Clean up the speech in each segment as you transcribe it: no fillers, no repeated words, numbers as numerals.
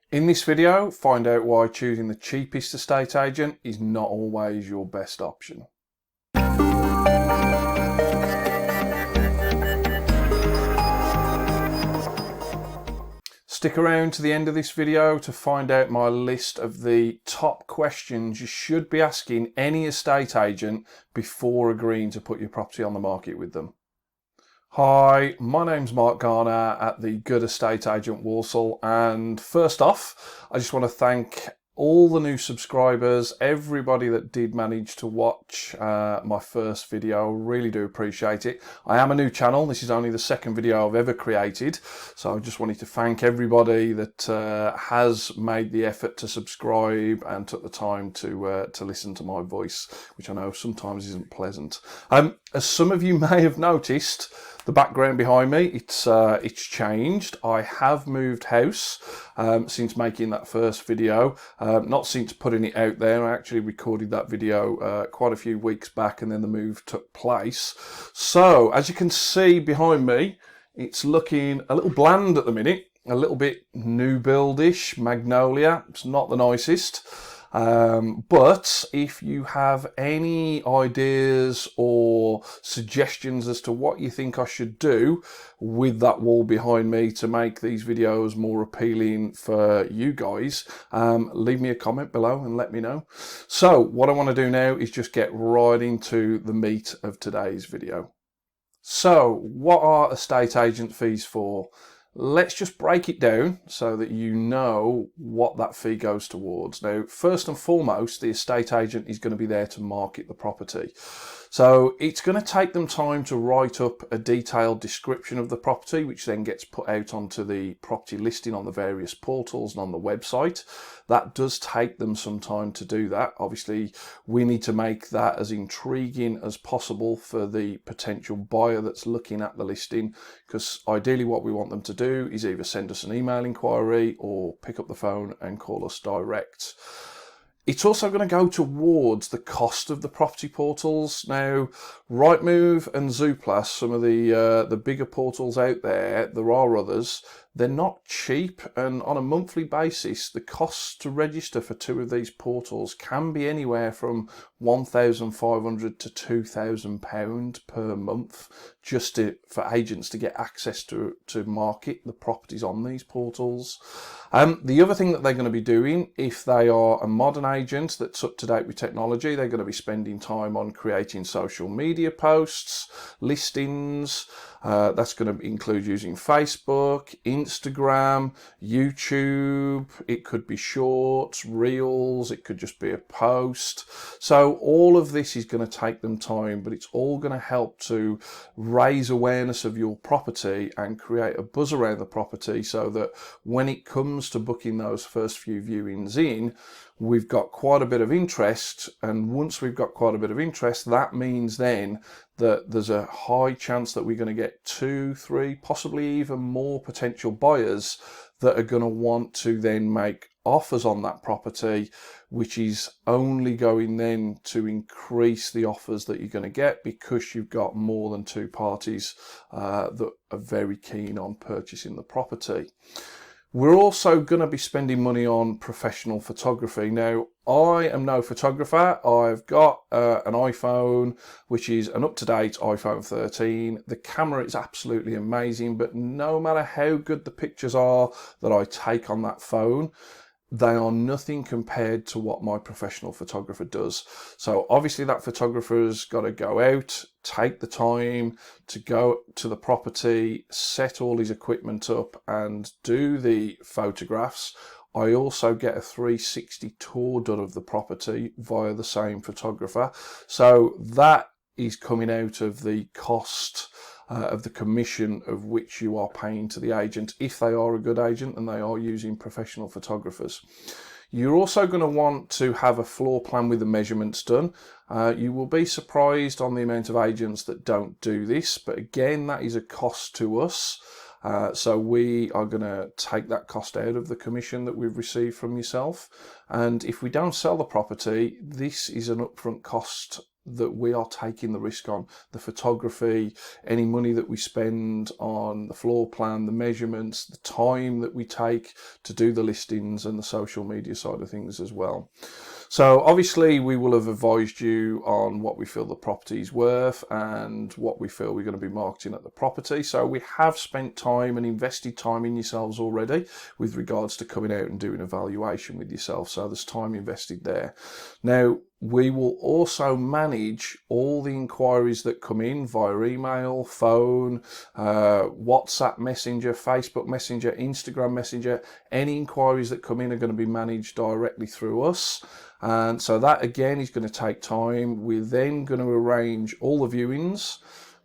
In this video, find out why choosing the cheapest estate agent is not always your best option. Stick around to the end of this video to find out my list of the top questions you should be asking any estate agent before agreeing to put your property on the market with them. Hi, my name's Mark Garner at the Good Estate Agent Walsall, and first off, I just want to thank all the new subscribers, everybody that did manage to watch my first video. Really do appreciate it. I am a new channel. This is only the second video I've ever created, so I just wanted to thank everybody that has made the effort to subscribe and took the time to listen to my voice, which I know sometimes isn't pleasant. As some of you may have noticed, the background behind me, it's changed. I have moved house since making that first video. Not since putting it out there. I actually recorded that video quite a few weeks back, and then the move took place. So as you can see behind me, it's looking a little bland at the minute, a little bit new buildish, magnolia. It's not the nicest. But if you have any ideas or suggestions as to what you think I should do with that wall behind me to make these videos more appealing for you guys, leave me a comment below and let me know. So what I want to do now is just get right into the meat of today's video. So what are estate agent fees for? Let's just break it down so that you know what that fee goes towards. Now, first and foremost, the estate agent is going to be there to market the property. So it's going to take them time to write up a detailed description of the property, which then gets put out onto the property listing on the various portals and on the website. That does take them some time to do that. Obviously, we need to make that as intriguing as possible for the potential buyer that's looking at the listing, because ideally what we want them to do is either send us an email inquiry or pick up the phone and call us direct. It's also going to go towards the cost of the property portals. Now, Rightmove and Zoopla, some of the bigger portals out there, there are others. They're not cheap, and on a monthly basis, the costs to register for two of these portals can be anywhere from £1,500 to £2,000 per month, just for agents to get access to market the properties on these portals. The other thing that they're going to be doing, if they are a modern agent that's up to date with technology, they're going to be spending time on creating social media posts, listings. That's going to include using Facebook, Instagram, YouTube. It could be shorts, reels. It could just be a post. So all of this is going to take them time, but it's all going to help to raise awareness of your property and create a buzz around the property, so that when it comes to booking those first few viewings in, we've got quite a bit of interest. And once we've got quite a bit of interest, that means then that there's a high chance that we're going to get 2, 3, possibly even more potential buyers that are going to want to then make offers on that property, which is only going then to increase the offers that you're going to get, because you've got more than two parties that are very keen on purchasing the property. We're also going to be spending money on professional photography. Now, I am no photographer. I've got an iPhone, which is an up-to-date iPhone 13. The camera is absolutely amazing, but no matter how good the pictures are that I take on that phone, they are nothing compared to what my professional photographer does. So obviously that photographer's got to go out, take the time to go to the property, set all his equipment up and do the photographs. I also get a 360 tour done of the property via the same photographer. So that is coming out of the cost of the commission of which you are paying to the agent, if they are a good agent and they are using professional photographers. You're also going to want to have a floor plan with the measurements done. You will be surprised on the amount of agents that don't do this, but again, that is a cost to us. So we are going to take that cost out of the commission that we've received from yourself. And if we don't sell the property, this is an upfront cost that we are taking the risk on. The photography, any money that we spend on the floor plan, the measurements, the time that we take to do the listings, and the social media side of things as well. So obviously we will have advised you on what we feel the property is worth and what we feel we're going to be marketing at the property. So we have spent time and invested time in yourselves already with regards to coming out and doing a valuation with yourself. So there's time invested there. Now, we will also manage all the inquiries that come in via email, phone, WhatsApp Messenger, Facebook Messenger, Instagram Messenger. Any inquiries that come in are going to be managed directly through us. And so that again is going to take time. We're then going to arrange all the viewings.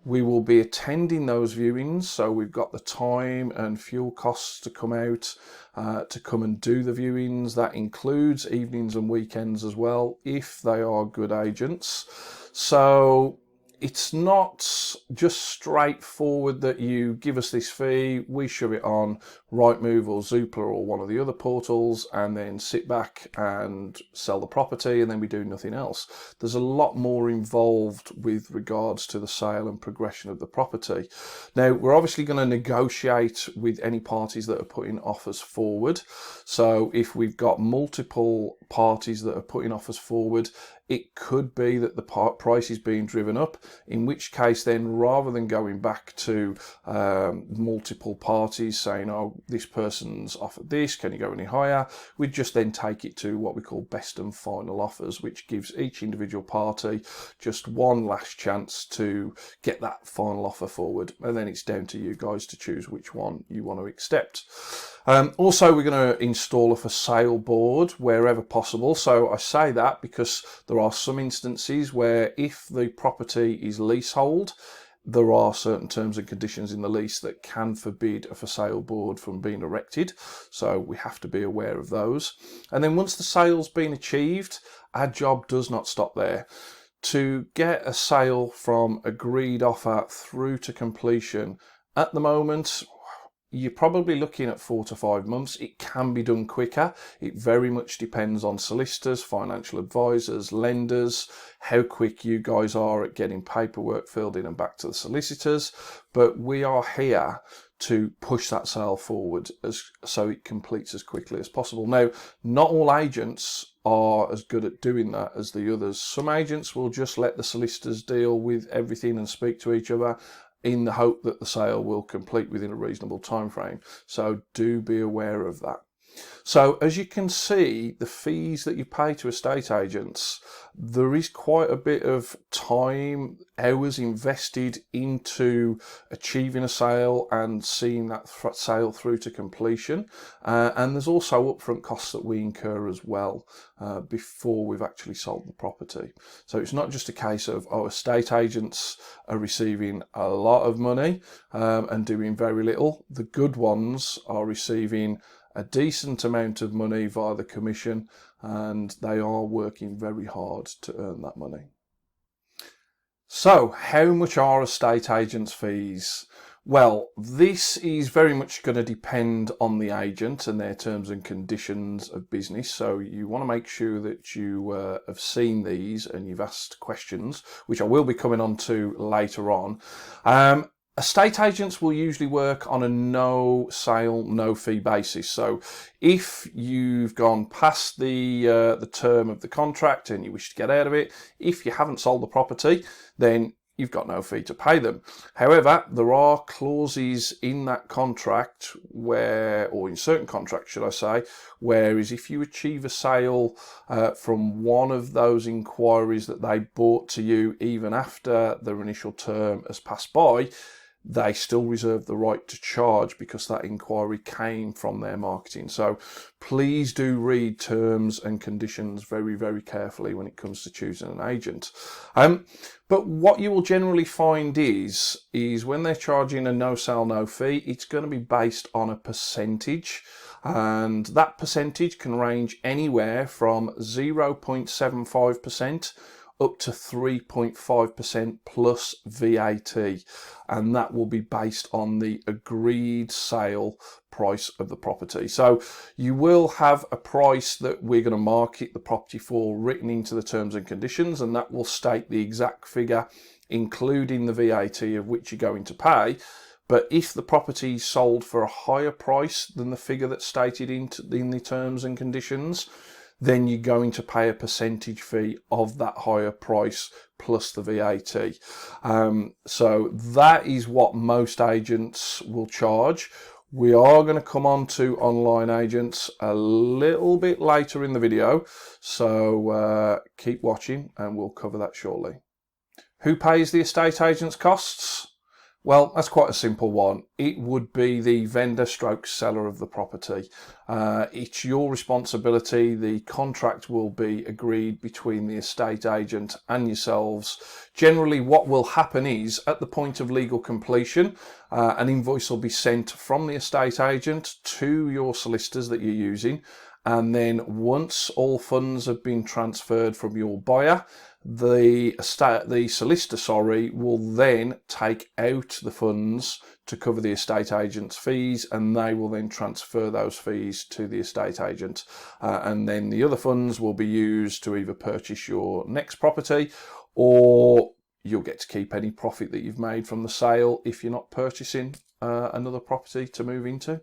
We will be attending those viewings, so we've got the time and fuel costs to come out to come and do the viewings. That includes evenings and weekends as well, if they are good agents. So it's not just straightforward that you give us this fee, we shove it on Rightmove or Zoopla or one of the other portals, and then sit back and sell the property, and then we do nothing else. There's a lot more involved with regards to the sale and progression of the property. Now, we're obviously going to negotiate with any parties that are putting offers forward. So if we've got multiple parties that are putting offers forward, it could be that the price is being driven up, in which case then, rather than going back to multiple parties saying, oh, this person's offered this, can you go any higher? We'd just then take it to what we call best and final offers, which gives each individual party just one last chance to get that final offer forward. And then it's down to you guys to choose which one you want to accept. Also, we're going to install a for sale board wherever possible. So I say that because there are some instances where if the property is leasehold, there are certain terms and conditions in the lease that can forbid a for sale board from being erected. So we have to be aware of those. And then once the sale's been achieved, our job does not stop there. To get a sale from agreed offer through to completion, at the moment, you're probably looking at 4 to 5 months. It can be done quicker. It very much depends on solicitors, financial advisors, lenders, how quick you guys are at getting paperwork filled in and back to the solicitors. But we are here to push that sale forward so it completes as quickly as possible. Now, not all agents are as good at doing that as the others. Some agents will just let the solicitors deal with everything and speak to each other in the hope that the sale will complete within a reasonable time frame. So do be aware of that. So as you can see, the fees that you pay to estate agents, there is quite a bit of time, hours invested into achieving a sale and seeing that sale through to completion. And there's also upfront costs that we incur as well before we've actually sold the property. So it's not just a case of, oh, estate agents are receiving a lot of money and doing very little. The good ones are receiving a decent amount of money via the commission, and they are working very hard to earn that money. So how much are estate agents' fees? Well, this is very much going to depend on the agent and their terms and conditions of business. So you want to make sure that you have seen these and you've asked questions, which I will be coming on to later on. Estate agents will usually work on a no sale, no fee basis. So if you've gone past the term of the contract and you wish to get out of it, if you haven't sold the property, then you've got no fee to pay them. However, there are clauses in that contract where, or in certain contracts, should I say, whereas if you achieve a sale from one of those inquiries that they brought to you even after their initial term has passed by, they still reserve the right to charge because that inquiry came from their marketing. So please do read terms and conditions very, very carefully when it comes to choosing an agent. But what you will generally find is when they're charging a no sale, no fee, it's going to be based on a percentage. And that percentage can range anywhere from 0.75% up to 3.5% plus VAT, and that will be based on the agreed sale price of the property. So you will have a price that we're going to market the property for written into the terms and conditions, and that will state the exact figure including the VAT of which you're going to pay. But if the property is sold for a higher price than the figure that's stated in the terms and conditions, then you're going to pay a percentage fee of that higher price plus the VAT. So that is what most agents will charge. We are going to come on to online agents a little bit later in the video, so keep watching and we'll cover that shortly. Who pays the estate agent's costs? Well, that's quite a simple one. It would be the vendor stroke seller of the property. It's your responsibility. The contract will be agreed between the estate agent and yourselves. Generally, what will happen is at the point of legal completion, an invoice will be sent from the estate agent to your solicitors that you're using. And then once all funds have been transferred from your buyer, the solicitor, will then take out the funds to cover the estate agent's fees, and they will then transfer those fees to the estate agent. And then the other funds will be used to either purchase your next property, or you'll get to keep any profit that you've made from the sale if you're not purchasing another property to move into.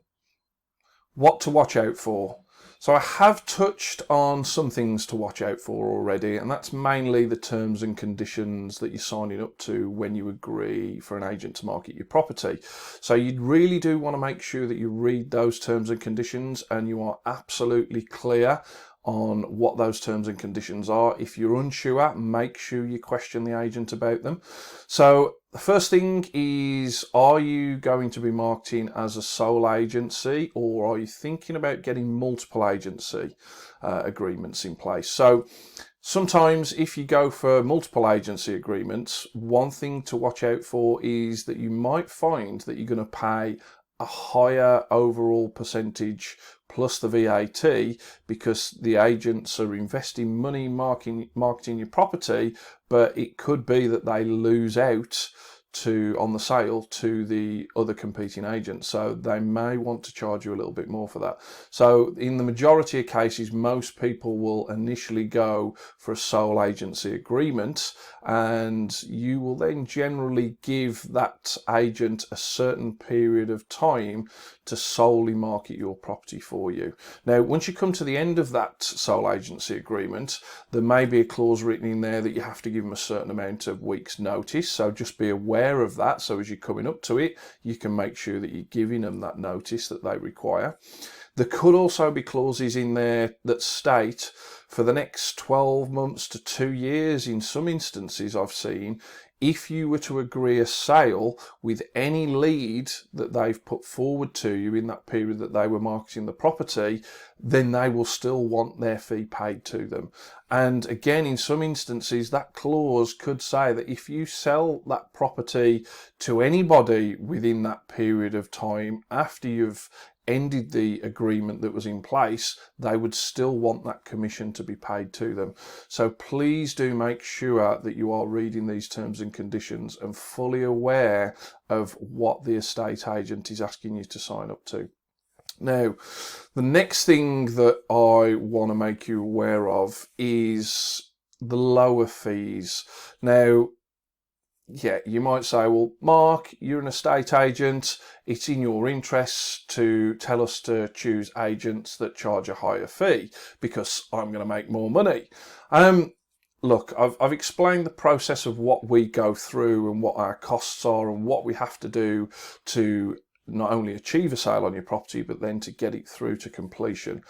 What to watch out for? So I have touched on some things to watch out for already, and that's mainly the terms and conditions that you're signing up to when you agree for an agent to market your property. So you really do want to make sure that you read those terms and conditions and you are absolutely clear on what those terms and conditions are. If you're unsure, make sure you question the agent about them. So the first thing is, are you going to be marketing as a sole agency, or are you thinking about getting multiple agency agreements in place? So sometimes if you go for multiple agency agreements, one thing to watch out for is that you might find that you're going to pay a higher overall percentage plus the VAT because the agents are investing money marketing your property, but it could be that they lose out on the sale to the other competing agents, so they may want to charge you a little bit more for that. So in the majority of cases, most people will initially go for a sole agency agreement, and you will then generally give that agent a certain period of time to solely market your property for you. Now, once you come to the end of that sole agency agreement, there may be a clause written in there that you have to give them a certain amount of weeks notice, so just be aware of that. So as you're coming up to it, you can make sure that you're giving them that notice that they require. There could also be clauses in there that state for the next 12 months to 2 years, in some instances I've seen, if you were to agree a sale with any lead that they've put forward to you in that period that they were marketing the property, then they will still want their fee paid to them. And again, in some instances, that clause could say that if you sell that property to anybody within that period of time after you've ended the agreement that was in place, they would still want that commission to be paid to them. So please do make sure that you are reading these terms and conditions and fully aware of what the estate agent is asking you to sign up to. Now, the next thing that I want to make you aware of is the lower fees. Now, yeah, you might say, well, Mark, you're an estate agent. It's in your interests to tell us to choose agents that charge a higher fee because I'm going to make more money. Look, I've explained the process of what we go through and what our costs are and what we have to do to not only achieve a sale on your property, but then to get it through to completion.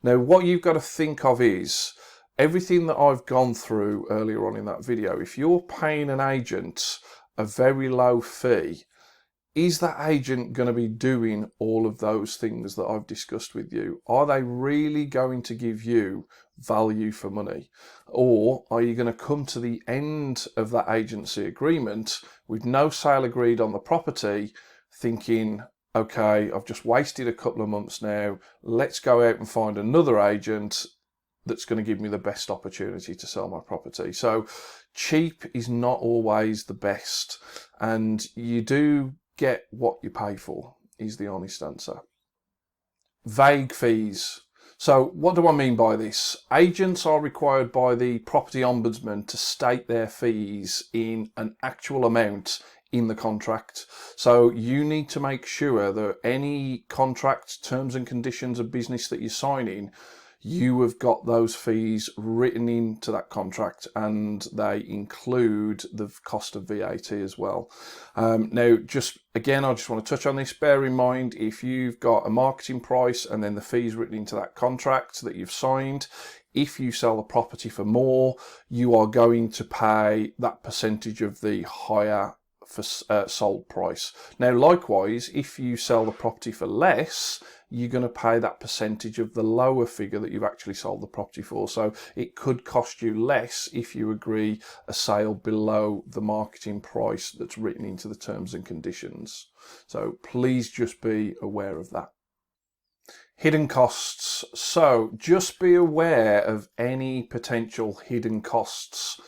Now, what you've got to think of is everything that I've gone through earlier on in that video. If you're paying an agent a very low fee, is that agent going to be doing all of those things that I've discussed with you? Are they really going to give you value for money? Or are you going to come to the end of that agency agreement with no sale agreed on the property, thinking, okay, I've just wasted a couple of months now, let's go out and find another agent that's going to give me the best opportunity to sell my property. So cheap is not always the best, and you do get what you pay for, is the honest answer. Vague fees. So what do I mean by this? Agents are required by the Property Ombudsman to state their fees in an actual amount in the contract. So you need to make sure that any contract terms and conditions of business that you're signing, you have got those fees written into that contract, and they include the cost of VAT as well. Now, just again, I just want to touch on this. Bear in mind, if you've got a marketing price and then the fees written into that contract that you've signed, if you sell the property for more, you are going to pay that percentage of the higher for sold price. Now, likewise, if you sell the property for less, you're going to pay that percentage of the lower figure that you've actually sold the property for. So it could cost you less if you agree a sale below the marketing price that's written into the terms and conditions. So please just be aware of that. Hidden costs. So just be aware of any potential hidden costs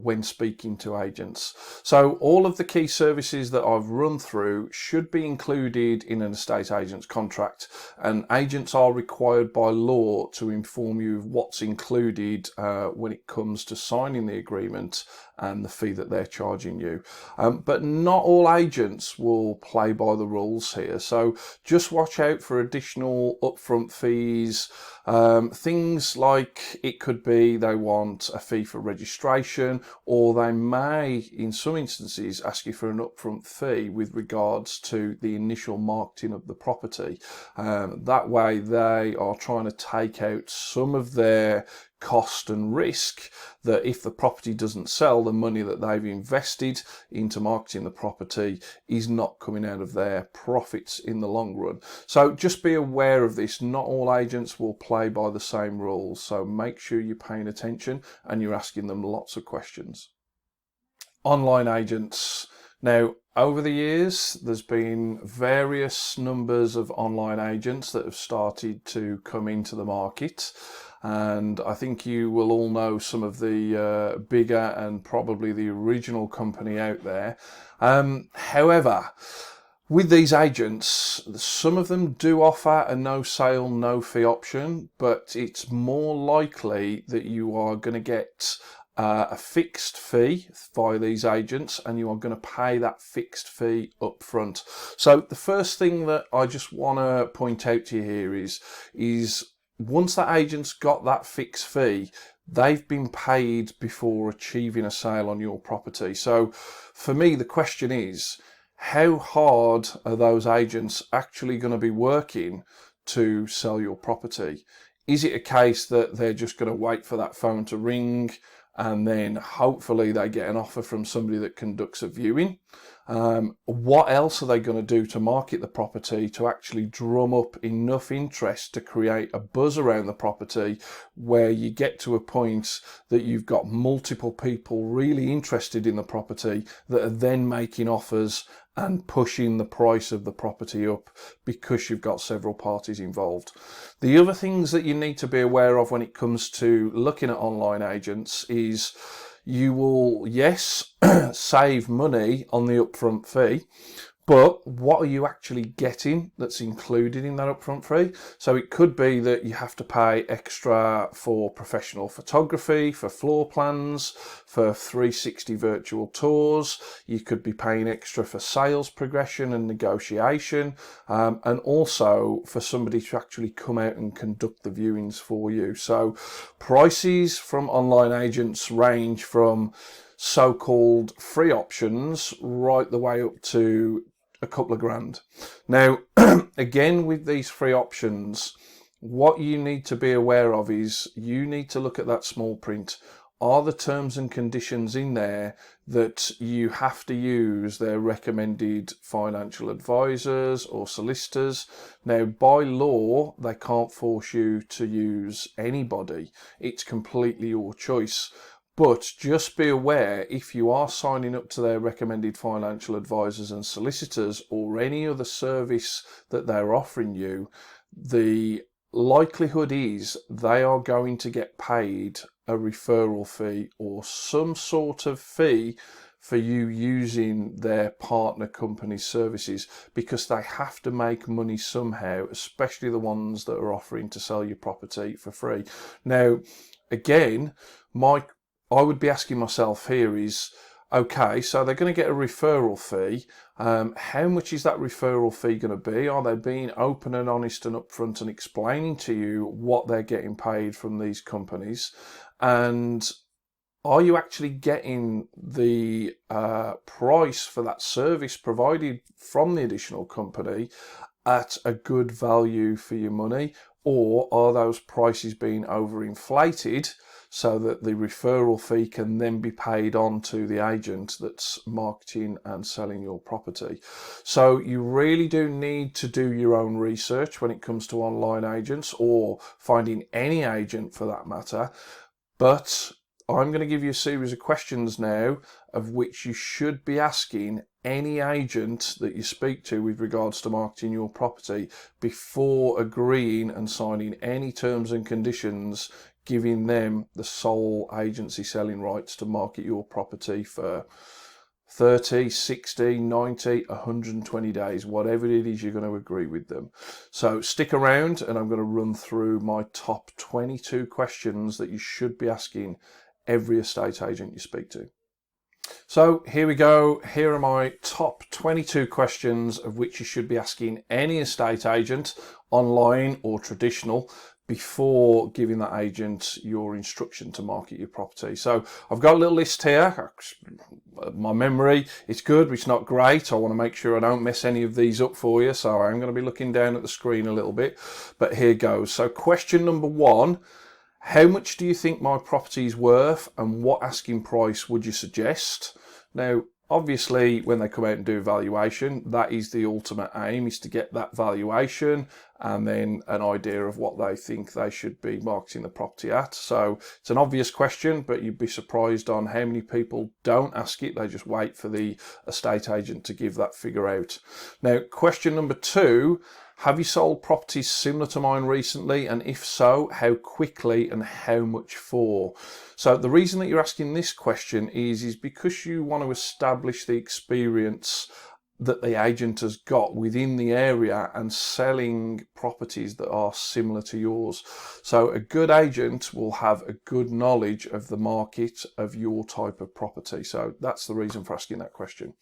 when speaking to agents. So all of the key services that I've run through should be included in an estate agent's contract, and agents are required by law to inform you of what's included when it comes to signing the agreement and the fee that they're charging you. But not all agents will play by the rules here, so just watch out for additional upfront fees. Things like, it could be they want a fee for registration, or they may in some instances ask you for an upfront fee with regards to the initial marketing of the property. That way they are trying to take out some of their cost and risk, that if the property doesn't sell, the money that they've invested into marketing the property is not coming out of their profits in the long run. So just be aware of this. Not all agents will play by the same rules, so make sure you're paying attention and you're asking them lots of questions. Online agents. Now, over the years, there's been various numbers of online agents that have started to come into the market, and I think you will all know some of the bigger and probably the original company out there. However, with these agents, some of them do offer a no sale, no fee option, but it's more likely that you are going to get a fixed fee by these agents, and you are going to pay that fixed fee up front. So the first thing that I just want to point out to you here is once that agent's got that fixed fee, they've been paid before achieving a sale on your property. So for me, the question is, how hard are those agents actually going to be working to sell your property? Is it a case that they're just going to wait for that phone to ring and then hopefully they get an offer from somebody that conducts a viewing? What else are they going to do to market the property to actually drum up enough interest to create a buzz around the property where you get to a point that you've got multiple people really interested in the property that are then making offers and pushing the price of the property up because you've got several parties involved? The other things that you need to be aware of when it comes to looking at online agents is you will, yes, save money on the upfront fee, but what are you actually getting that's included in that upfront fee? So it could be that you have to pay extra for professional photography, for floor plans, for 360 virtual tours. You could be paying extra for sales progression and negotiation, and also for somebody to actually come out and conduct the viewings for you. So prices from online agents range from so-called free options right the way up to a couple of grand. Now, again, with these free options, what you need to be aware of is you need to look at that small print. Are the terms and conditions in there that you have to use their recommended financial advisors or solicitors? Now, by law, they can't force you to use anybody. It's completely your choice. But just be aware, if you are signing up to their recommended financial advisors and solicitors or any other service that they're offering you, the likelihood is they are going to get paid a referral fee or some sort of fee for you using their partner company services, because they have to make money somehow, especially the ones that are offering to sell your property for free. Now, again, I would be asking myself here is, okay, so they're going to get a referral fee. How much is that referral fee going to be? Are they being open and honest and upfront and explaining to you what they're getting paid from these companies? And are you actually getting the price for that service provided from the additional company at a good value for your money? Or are those prices being overinflated so that the referral fee can then be paid on to the agent that's marketing and selling your property? So you really do need to do your own research when it comes to online agents, or finding any agent for that matter. But I'm going to give you a series of questions now of which you should be asking any agent that you speak to with regards to marketing your property before agreeing and signing any terms and conditions giving them the sole agency selling rights to market your property for 30, 60, 90, 120 days, whatever it is you're going to agree with them. So stick around and I'm going to run through my top 22 questions that you should be asking every estate agent you speak to. So here we go. Here are my top 22 questions of which you should be asking any estate agent, online or traditional, before giving that agent your instruction to market your property. So I've got a little list here. My memory, it's good, but it's not great. I want to make sure I don't mess any of these up for you. So I'm going to be looking down at the screen a little bit, but here goes. So question number 1, how much do you think my property is worth and what asking price would you suggest? Now, obviously, when they come out and do a valuation, that is the ultimate aim, is to get that valuation and then an idea of what they think they should be marketing the property at. So it's an obvious question, but you'd be surprised on how many people don't ask it. They just wait for the estate agent to give that figure out. Now, question number 2, have you sold properties similar to mine recently? And if so, how quickly and how much for? So the reason that you're asking this question is because you want to establish the experience that the agent has got within the area and selling properties that are similar to yours. So a good agent will have a good knowledge of the market of your type of property. So that's the reason for asking that question.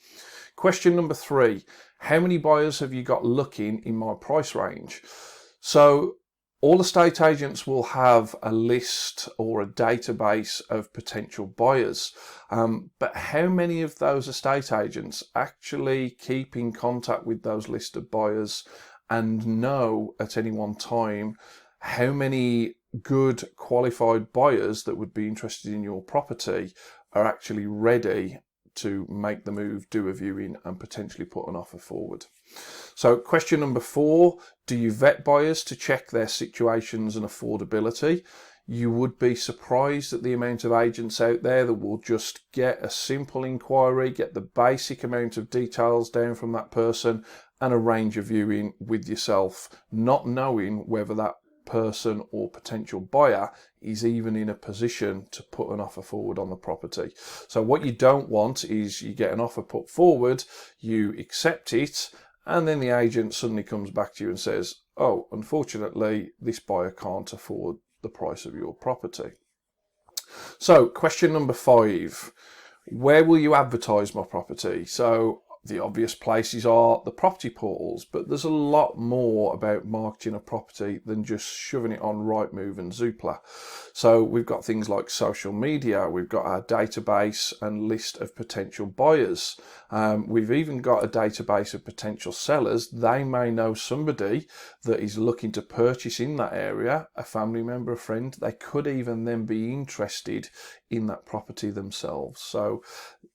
Question number 3, how many buyers have you got looking in my price range? So all estate agents will have a list or a database of potential buyers, but how many of those estate agents actually keep in contact with those list of buyers and know at any one time how many good qualified buyers that would be interested in your property are actually ready to make the move, do a viewing and potentially put an offer forward? So question number 4, do you vet buyers to check their situations and affordability? You would be surprised at the amount of agents out there that will just get a simple inquiry, get the basic amount of details down from that person and arrange a viewing with yourself, not knowing whether that person or potential buyer is even in a position to put an offer forward on the property. So what you don't want is you get an offer put forward, you accept it, and then the agent suddenly comes back to you and says, oh, unfortunately, this buyer can't afford the price of your property. So question number 5, where will you advertise my property? So the obvious places are the property portals, but there's a lot more about marketing a property than just shoving it on Rightmove and Zoopla. So we've got things like social media, we've got our database and list of potential buyers. We've even got a database of potential sellers. They may know somebody that is looking to purchase in that area, a family member, a friend. They could even then be interested in that property themselves. So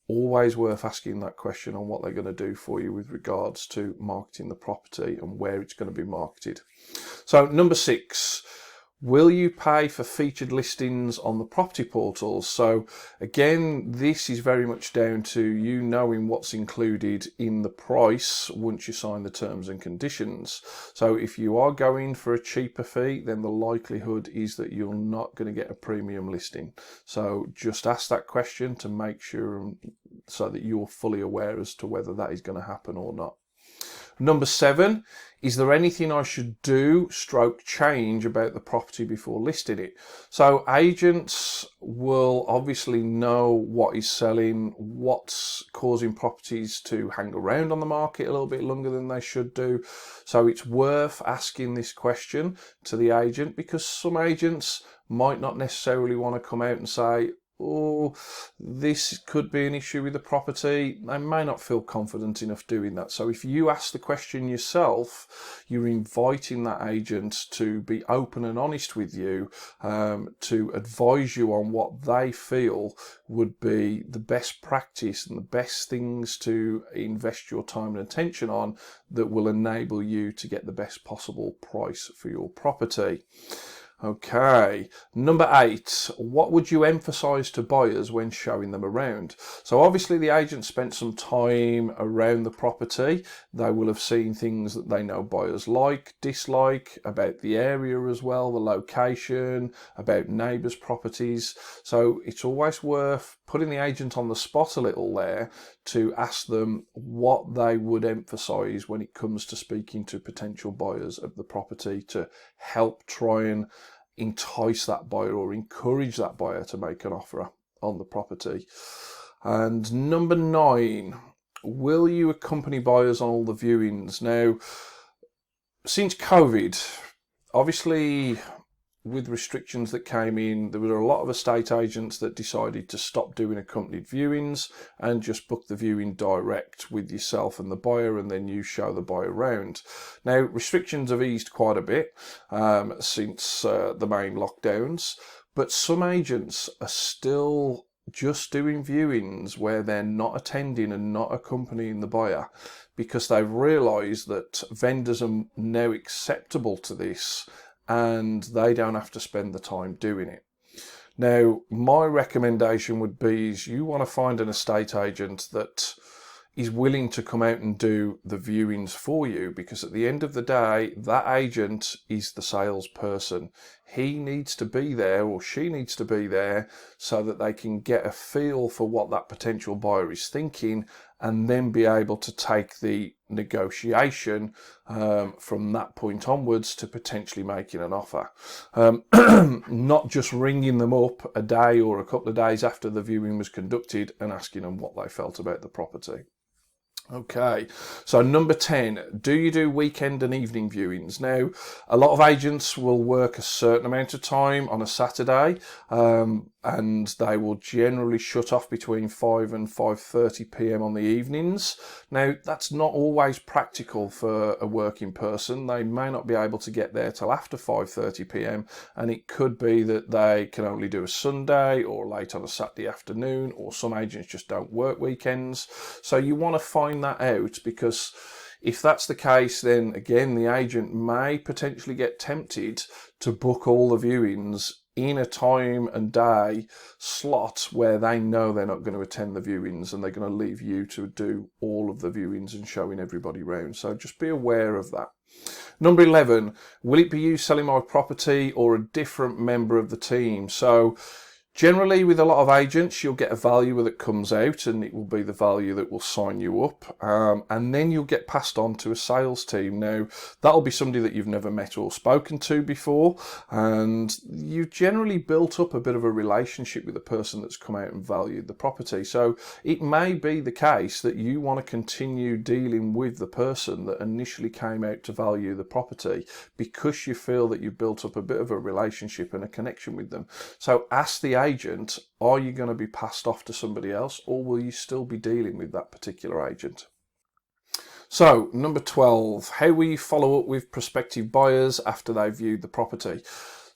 always worth asking that question on what they're going to do for you with regards to marketing the property and where it's going to be marketed. So number 6, Will you pay for featured listings on the property portals? So again, this is very much down to you knowing what's included in the price once you sign the terms and conditions. So if you are going for a cheaper fee, then the likelihood is that you're not going to get a premium listing. So just ask that question to make sure so that you're fully aware as to whether that is going to happen or not. Number 7, is there anything I should do / change about the property before listing it? So agents will obviously know what is selling, what's causing properties to hang around on the market a little bit longer than they should do. So it's worth asking this question to the agent, because some agents might not necessarily want to come out and say, oh, this could be an issue with the property. They may not feel confident enough doing that. So if you ask the question yourself, you're inviting that agent to be open and honest with you, to advise you on what they feel would be the best practice and the best things to invest your time and attention on that will enable you to get the best possible price for your property. Okay, number 8, what would you emphasize to buyers when showing them around? So obviously the agent spent some time around the property. They will have seen things that they know buyers like, dislike, about the area as well, the location, about neighbours' properties. So it's always worth putting the agent on the spot a little there to ask them what they would emphasize when it comes to speaking to potential buyers of the property to help try and entice that buyer or encourage that buyer to make an offer on the property. And number 9, will you accompany buyers on all the viewings? Now, since COVID, obviously with restrictions that came in, there were a lot of estate agents that decided to stop doing accompanied viewings and just book the viewing direct with yourself and the buyer, and then you show the buyer around. Now, restrictions have eased quite a bit since the main lockdowns, but some agents are still just doing viewings where they're not attending and not accompanying the buyer, because they've realised that vendors are now acceptable to this and they don't have to spend the time doing it. Now, my recommendation would be is you want to find an estate agent that is willing to come out and do the viewings for you, because at the end of the day, that agent is the salesperson. He needs to be there, or she needs to be there, so that they can get a feel for what that potential buyer is thinking and then be able to take the negotiation from that point onwards to potentially making an offer. Not just ringing them up a day or a couple of days after the viewing was conducted and asking them what they felt about the property. Okay, so number 10, do you do weekend and evening viewings? Now, a lot of agents will work a certain amount of time on a Saturday, and they will generally shut off between 5 and 5:30 p.m. on the evenings. Now, that's not always practical for a working person. They may not be able to get there till after 5:30 p.m, and it could be that they can only do a Sunday or late on a Saturday afternoon, or some agents just don't work weekends. So you want to find that out, because if that's the case, then again, the agent may potentially get tempted to book all the viewings in a time and day slot where they know they're not going to attend the viewings, and they're going to leave you to do all of the viewings and showing everybody around. So just be aware of that. Number 11, will it be you selling my property or a different member of the team? So generally, with a lot of agents, you'll get a valuer that comes out, and it will be the valuer that will sign you up, and then you'll get passed on to a sales team. Now, that'll be somebody that you've never met or spoken to before, and you've generally built up a bit of a relationship with the person that's come out and valued the property. So it may be the case that you want to continue dealing with the person that initially came out to value the property, because you feel that you've built up a bit of a relationship and a connection with them. So ask the agent, are you going to be passed off to somebody else, or will you still be dealing with that particular agent? So number 12, how will you follow up with prospective buyers after they've viewed the property?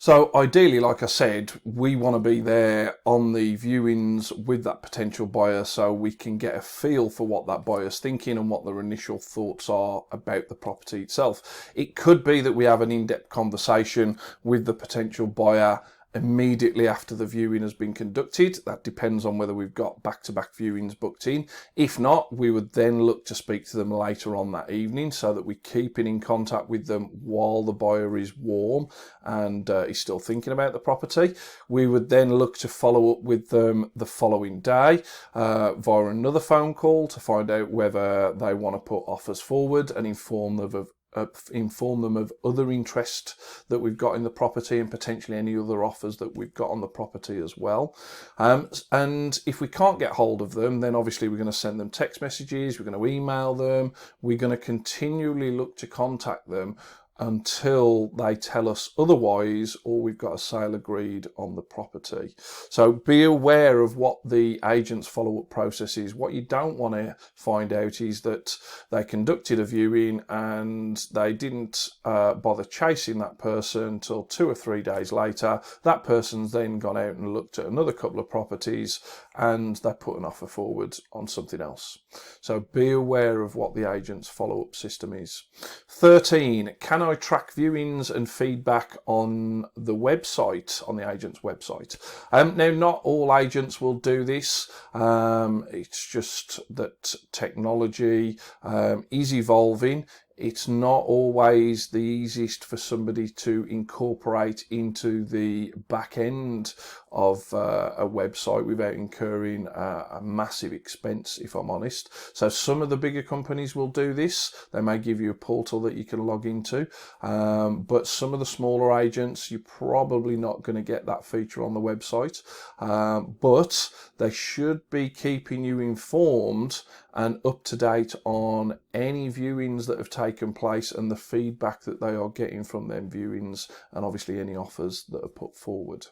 So ideally, like I said, we want to be there on the viewings with that potential buyer so we can get a feel for what that buyer's thinking and what their initial thoughts are about the property itself. It could be that we have an in-depth conversation with the potential buyer immediately after the viewing has been conducted. That depends on whether we've got back-to-back viewings booked in. If not, we would then look to speak to them later on that evening so that we're keeping in contact with them while the buyer is warm and is still thinking about the property. We would then look to follow up with them the following day via another phone call to find out whether they want to put offers forward and inform them of other interest that we've got in the property and potentially any other offers that we've got on the property as well. And if we can't get hold of them, then obviously we're going to send them text messages, we're going to email them, we're going to continually look to contact them until they tell us otherwise, or we've got a sale agreed on the property. So be aware of what the agent's follow-up process is. What you don't want to find out is that they conducted a viewing and they didn't bother chasing that person until 2 or 3 days later. That person's then gone out and looked at another couple of properties and they put an offer forward on something else. So be aware of what the agent's follow-up system is. 13, can I track viewings and feedback on the website, on the agent's website? Now, not all agents will do this. It's just that technology is evolving. It's not always the easiest for somebody to incorporate into the back end of a website without incurring a massive expense, if I'm honest. So some of the bigger companies will do this. They may give you a portal that you can log into, but some of the smaller agents, you're probably not going to get that feature on the website, but they should be keeping you informed and up to date on any viewings that have taken place and the feedback that they are getting from them viewings, and obviously any offers that are put forward.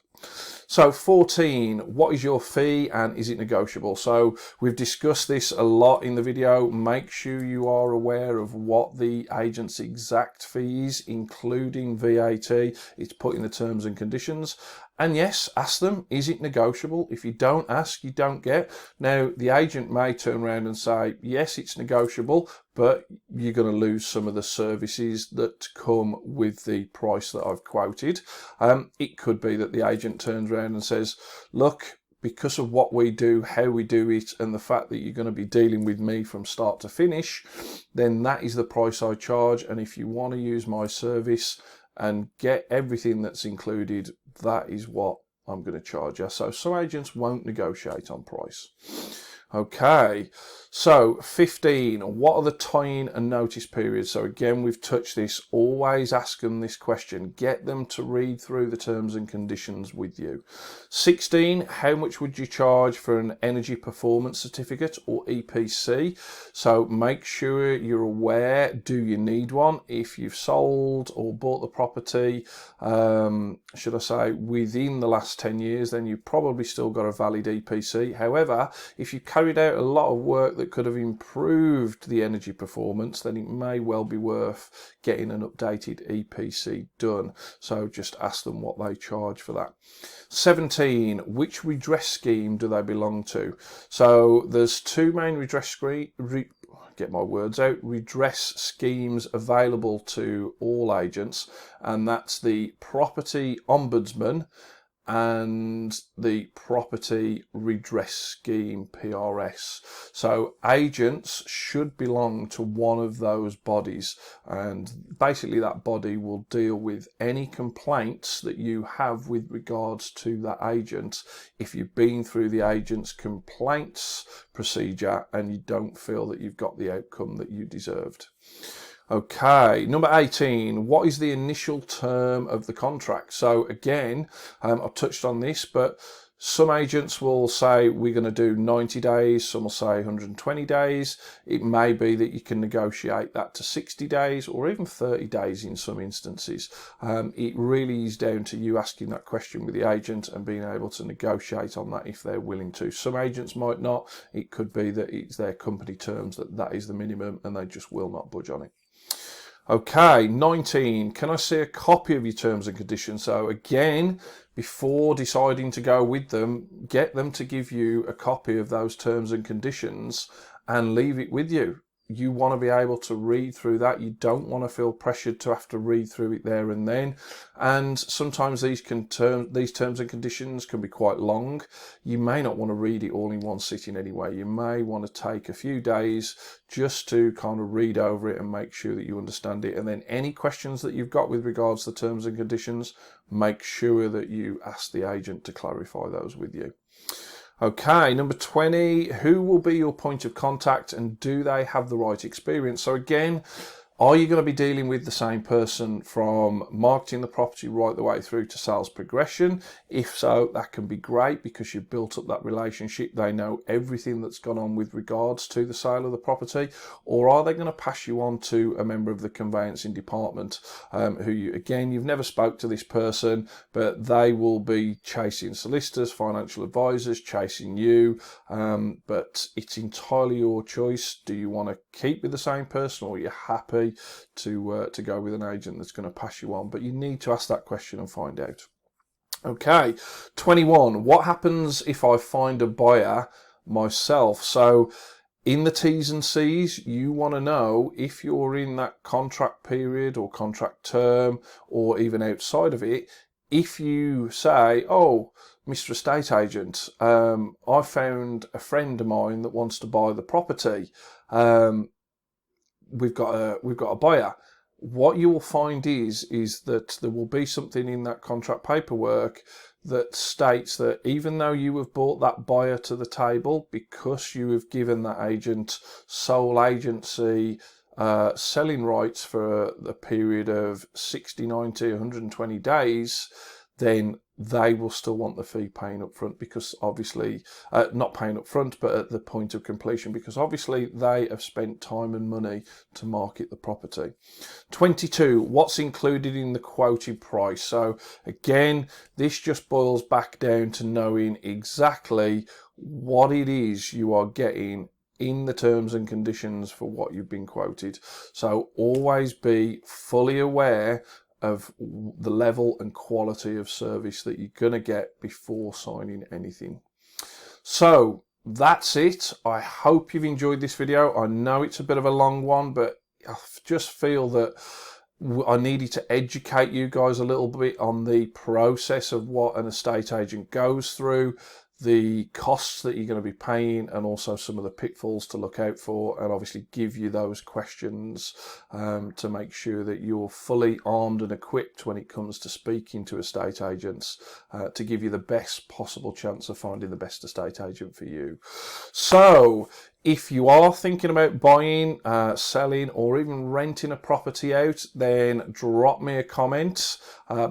So 14, what is your fee and is it negotiable? So we've discussed this a lot in the video. Make sure you are aware of what the agent's exact fee is, including VAT. It's put in the terms and conditions. And yes, ask them, is it negotiable? If you don't ask, you don't get. Now, the agent may turn around and say, yes, it's negotiable, but you're going to lose some of the services that come with the price that I've quoted. It could be that the agent turns around and says, look, because of what we do, how we do it, and the fact that you're going to be dealing with me from start to finish, then that is the price I charge. And if you want to use my service and get everything that's included, that is what I'm going to charge you. So some agents won't negotiate on price. Okay, so 15, what are the tie-in and notice periods? So again, we've touched this. Always ask them this question. Get them to read through the terms and conditions with you. 16, how much would you charge for an energy performance certificate or EPC? So make sure you're aware, do you need one? If you've sold or bought the property, should I say, within the last 10 years, then you've probably still got a valid EPC. However, if you carried out a lot of work that could have improved the energy performance, then it may well be worth getting an updated EPC done. So just ask them what they charge for that. 17, which redress scheme do they belong to? So there's two main redress schemes available to all agents, and that's the Property Ombudsman and the Property Redress Scheme, PRS. So agents should belong to one of those bodies, and basically that body will deal with any complaints that you have with regards to that agent if you've been through the agent's complaints procedure and you don't feel that you've got the outcome that you deserved. Okay, number 18, what is the initial term of the contract? So again, I've touched on this, but some agents will say we're going to do 90 days, some will say 120 days. It may be that you can negotiate that to 60 days or even 30 days in some instances. It really is down to you asking that question with the agent and being able to negotiate on that if they're willing to. Some agents might not. It could be that it's their company terms that is the minimum and they just will not budge on it. Okay, 19. Can I see a copy of your terms and conditions? So again, before deciding to go with them, get them to give you a copy of those terms and conditions and leave it with you. You want to be able to read through that. You don't want to feel pressured to have to read through it there and then. And sometimes these terms and conditions can be quite long. You may not want to read it all in one sitting anyway. You may want to take a few days just to kind of read over it and make sure that you understand it. And then any questions that you've got with regards to terms and conditions, make sure that you ask the agent to clarify those with you. Okay, number 20, who will be your point of contact and do they have the right experience? So again, are you going to be dealing with the same person from marketing the property right the way through to sales progression? If so, that can be great because you've built up that relationship. They know everything that's gone on with regards to the sale of the property. Or are they going to pass you on to a member of the conveyancing department who you've never spoke to this person, but they will be chasing solicitors, financial advisors, chasing you. But it's entirely your choice. Do you want to keep with the same person, or are you happy to go with an agent that's going to pass you on? But you need to ask that question and find out. Okay, 21. What happens if I find a buyer myself? So in the T's and C's, you want to know if you're in that contract period or contract term or even outside of it. If you say, oh, Mr. Estate Agent, I found a friend of mine that wants to buy the property. We've got a buyer. What you will find is that there will be something in that contract paperwork that states that even though you have brought that buyer to the table, because you have given that agent sole agency selling rights for the period of 60, 90, 120 days, then they will still want the fee paying up front, because obviously, not paying up front, but at the point of completion, because obviously they have spent time and money to market the property. 22, what's included in the quoted price? So again, this just boils back down to knowing exactly what it is you are getting in the terms and conditions for what you've been quoted. So always be fully aware of the level and quality of service that you're going to get before signing anything. So that's it. I hope you've enjoyed this video. I know it's a bit of a long one, but I just feel that I needed to educate you guys a little bit on the process of what an estate agent goes through, the costs that you're going to be paying, and also some of the pitfalls to look out for, and obviously give you those questions to make sure that you're fully armed and equipped when it comes to speaking to estate agents to give you the best possible chance of finding the best estate agent for you. So if you are thinking about buying, selling, or even renting a property out, then drop me a comment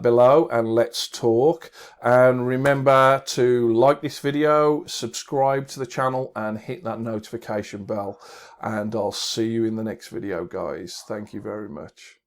below and let's talk. And remember to like this video, subscribe to the channel, and hit that notification bell. And I'll see you in the next video, guys. Thank you very much.